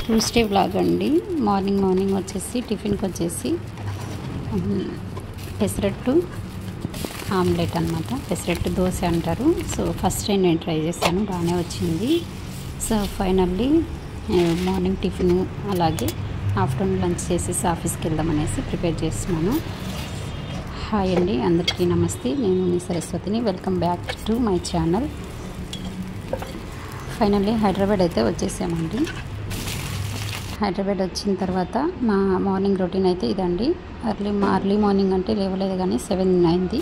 Tuesday vlog అండి. Morning వచ్చేసి టిఫిన్కి వచ్చేసి పెసరట్టు ఆమ్లెట్ అనమాట. పెసరట్టు దోశ అంటారు. సో ఫస్ట్ టైం నేను ట్రై చేశాను, బాగానే వచ్చింది. సో ఫైనల్లీ మార్నింగ్ టిఫిన్ అలాగే ఆఫ్టర్నూన్ లంచ్ చేసేసి ఆఫీస్కి వెళ్దామనేసి ప్రిపేర్ చేస్తున్నాను. హాయ్ అండి, అందరికీ నమస్తే. నేను మీ సరస్వతిని. Welcome back to my channel. Finally Hyderabad అయితే వచ్చేసామండి. హైదరాబాద్ వచ్చిన తర్వాత మా మార్నింగ్ రొటీన్ అయితే ఇదండి. అర్లీ మార్నింగ్ అంటే లేవలేదు కానీ 7 అయింది.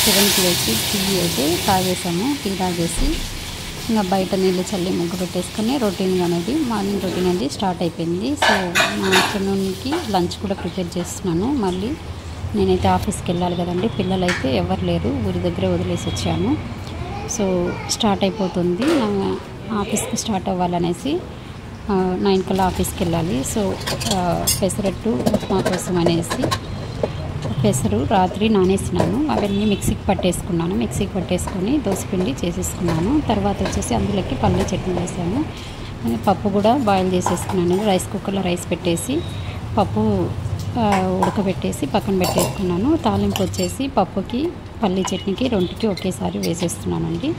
7కి లేచి టీ అయితే తాగేసాము. టీ తాగేసి ఇంకా బయట నీళ్ళు చల్లి ముగ్గు పెట్టేసుకొని రొటీన్ అనేది మార్నింగ్ రొటీన్ అనేది స్టార్ట్ అయిపోయింది. సో ఆఫ్టర్నూన్కి లంచ్ కూడా ప్రిపేర్ చేస్తున్నాను. మళ్ళీ నేనైతే ఆఫీస్కి వెళ్ళాలి కదండి. పిల్లలు అయితే ఎవరు లేరు, ఊరి దగ్గరే వదిలేసి వచ్చాను. సో స్టార్ట్ అయిపోతుంది, ఆఫీస్కి స్టార్ట్ అవ్వాలనేసి 9 కల్లా ఆఫీస్కి వెళ్ళాలి. సో పెసరట్టు ఉప్మా కోసం అనేసి పెసరు రాత్రి నానేసినాను. అవన్నీ మిక్సీకి పట్టేసుకొని దోసపిండి చేసేసుకున్నాను. తర్వాత వచ్చేసి అందులోకి పల్లి చట్నీ వేసాను. పప్పు కూడా బాయిల్ చేసేసుకున్నాను. రైస్ కుక్కర్లో రైస్ పెట్టేసి పప్పు ఉడకబెట్టేసి పక్కన పెట్టేసుకున్నాను. తాలింపు వచ్చేసి పప్పుకి పల్లి చట్నీకి రెండుకి ఒకేసారి వేసేస్తున్నానండి.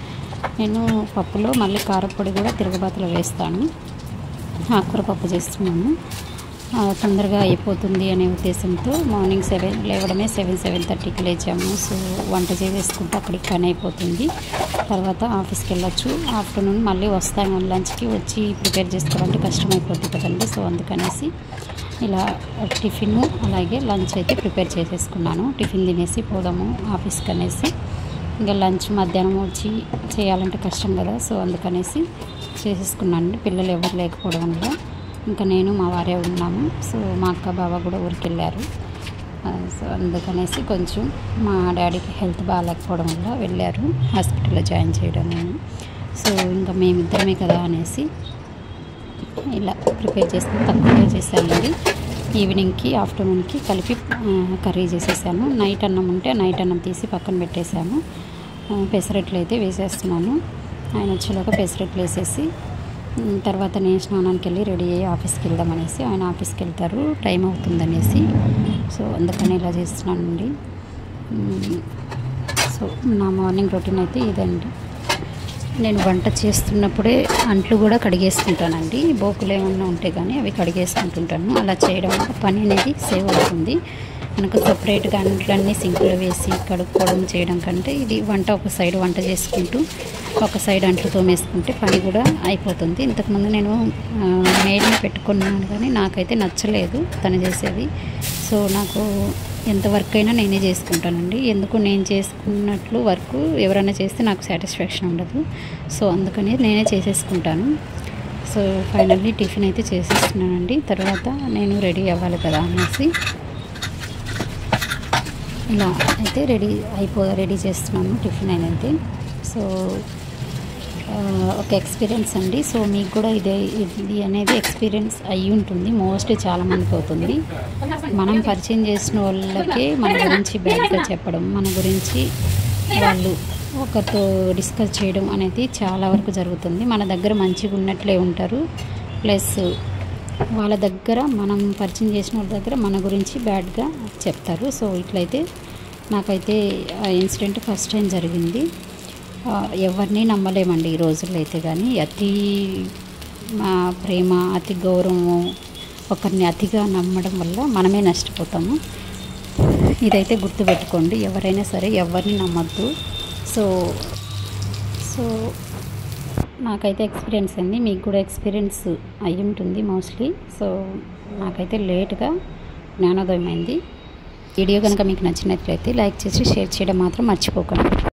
నేను పప్పులో మళ్ళీ కారపొడి కూడా తిరగబాతలో వేస్తాను. ఆకుకూర పప్పు చేస్తున్నాను. తొందరగా అయిపోతుంది అనే ఉద్దేశంతో మార్నింగ్ లేవడమే 7:30కి లేచాము. సో వంట చేసేసుకుంటే అక్కడికి పని అయిపోతుంది. తర్వాత ఆఫీస్కి వెళ్ళొచ్చు. ఆఫ్టర్నూన్ మళ్ళీ వస్తాను. లంచ్కి వచ్చి ప్రిపేర్ చేసుకోవాలంటే కష్టమైపోతుంది కదండి. సో అందుకనేసి ఇలా టిఫిన్ అలాగే లంచ్ అయితే ప్రిపేర్ చేసేసుకున్నాను. టిఫిన్ తినేసి పోదాము ఆఫీస్కి అనేసి. ఇంకా లంచ్ మధ్యాహ్నం వచ్చి చేయాలంటే కష్టం కదా. సో అందుకనేసి చేసేసుకున్నాను. పిల్లలు ఎవరు లేకపోవడం వల్ల ఇంకా నేను మా వారే ఉన్నాము. సో మా అక్క బావ కూడా ఊరికి వెళ్ళారు. సో అందుకనేసి కొంచెం మా డాడీకి హెల్త్ బాగాలేకపోవడం వల్ల వెళ్ళారు హాస్పిటల్లో జాయిన్ చేయడం నేను. సో ఇంకా మేమిద్దరమే కదా అనేసి ఇలా ప్రిపేర్ చేసుకుని తక్కువగా చేశానండి. ఈవినింగ్కి ఆఫ్టర్నూన్కి కలిపి కర్రీ చేసేసాను. నైట్ అన్నం ఉంటే నైట్ అన్నం తీసి పక్కన పెట్టేశాను. పెసరట్లు అయితే వేసేస్తున్నాను. ఆయన వచ్చేలోగా పెసరట్లు వేసేసి తర్వాత నేను స్నానానికి వెళ్ళి రెడీ అయ్యి ఆఫీస్కి వెళ్దామనేసి, ఆయన ఆఫీస్కి వెళ్తారు టైం అవుతుందనేసి. సో అందుకని ఇలా చేస్తున్నానండి. సో నా మార్నింగ్ రొటీన్ అయితే ఇదండి. నేను వంట చేస్తున్నప్పుడే అంట్లు కూడా కడిగేసుకుంటానండి. బోకులు ఏమన్నా ఉంటే కానీ అవి కడిగేసుకుంటుంటాను. అలా చేయడం వల్ల పని అనేది సేవ్ అవుతుంది. మనకు సపరేట్గా అంట్లన్నీ సింక్లో వేసి కడుక్కోవడం చేయడం కంటే ఇది ఒక సైడ్ వంట చేసుకుంటూ ఒక సైడ్ అంట్లు తోమేసుకుంటే పని కూడా అయిపోతుంది. ఇంతకుముందు నేను మెయిడ్ని పెట్టుకున్నాను కానీ నాకైతే నచ్చలేదు తను చేసేది. సో నాకు ఎంత వర్క్ అయినా నేనే చేసుకుంటానండి. ఎందుకు నేను చేసుకున్నట్లు వర్క్ ఎవరైనా చేస్తే నాకు సాటిస్ఫాక్షన్ ఉండదు. సో అందుకని నేనే చేసేసుకుంటాను. సో ఫైనల్లీ టిఫిన్ అయితే చేసేస్తున్నానండి. తర్వాత నేను రెడీ అవ్వాలి కదా అనేసి ఇలా అయితే రెడీ చేస్తున్నాను టిఫిన్ అనేది. సో ఒక ఎక్స్పీరియన్స్ అండి. సో మీకు కూడా ఇది అనేది ఎక్స్పీరియన్స్ అయ్యి ఉంటుంది. మోస్ట్లీ చాలామందికి అవుతుంది. మనం పరిచయం చేసిన వాళ్ళకే మన గురించి బ్యాడ్గా చెప్పడం, మన గురించి వాళ్ళు ఒకరితో డిస్కస్ చేయడం అనేది చాలా వరకు జరుగుతుంది. మన దగ్గర మంచిగా ఉన్నట్లే ఉంటారు, ప్లస్ వాళ్ళ దగ్గర మనం పరిచయం చేసిన వాళ్ళ దగ్గర మన గురించి బ్యాడ్గా చెప్తారు. సో ఇట్లయితే నాకైతే ఇన్సిడెంట్ ఫస్ట్ టైం జరిగింది. ఎవరిని నమ్మలేమండి ఈ రోజుల్లో అయితే. కానీ అతి ప్రేమ, అతి గౌరవం, ఒకరిని అతిగా నమ్మడం వల్ల మనమే నష్టపోతాము. ఇదైతే గుర్తుపెట్టుకోండి. ఎవరైనా సరే ఎవరిని నమ్మద్దు. సో నాకైతే ఎక్స్పీరియన్స్ అండి. మీకు కూడా ఎక్స్పీరియన్స్ అయి ఉంటుంది మోస్ట్లీ. సో నాకైతే లేట్గా జ్ఞానోదయం అయింది. వీడియో కనుక మీకు నచ్చినట్లయితే లైక్ చేసి షేర్ చేయడం మాత్రం మర్చిపోకండి.